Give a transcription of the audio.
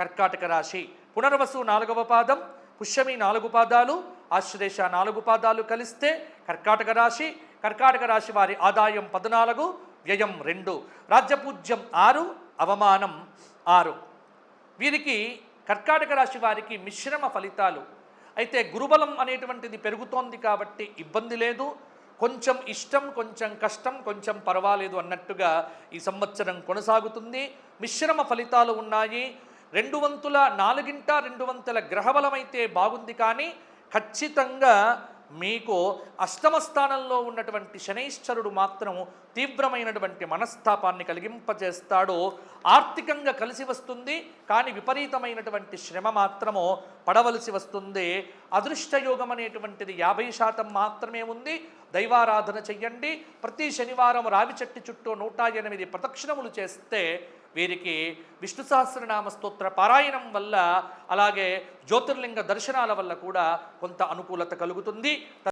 కర్కాటక రాశి. పునర్వసు 4వ పాదం, పుష్యమి 4 పాదాలు, ఆశ్లేష 4 పాదాలు కలిస్తే కర్కాటక రాశి. కర్కాటక రాశి వారి ఆదాయం 14, వ్యయం 2, రాజ్యపూజ్యం 6, అవమానం 6. వీరికి కర్కాటక రాశి వారికి మిశ్రమ ఫలితాలు. అయితే గురుబలం అనేటువంటిది పెరుగుతోంది కాబట్టి ఇబ్బంది లేదు. కొంచెం ఇష్టం, కొంచెం కష్టం, కొంచెం పర్వాలేదు అన్నట్టుగా ఈ సంవత్సరం కొనసాగుతుంది. మిశ్రమ ఫలితాలు ఉన్నాయి. 2 వంతుల 2 వంతుల గ్రహబలం అయితే బాగుంది, కానీ ఖచ్చితంగా మీకు అష్టమ స్థానంలో ఉన్నటువంటి శనైశ్వరుడు మాత్రం తీవ్రమైనటువంటి మనస్తాపాన్ని కలిగింపజేస్తాడు. ఆర్థికంగా కలిసి వస్తుంది, కానీ విపరీతమైనటువంటి శ్రమ మాత్రము పడవలసి వస్తుంది. అదృష్టయోగం అనేటువంటిది 50% మాత్రమే ఉంది. దైవారాధన చెయ్యండి. ప్రతి శనివారం రావి చెట్టు చుట్టూ 108 ప్రదక్షిణములు చేస్తే వీరికి విష్ణు సహస్రనామ స్తోత్ర పారాయణం వల్ల, అలాగే జ్యోతిర్లింగ దర్శనాల వల్ల కూడా కొంత అనుకూలత కలుగుతుంది.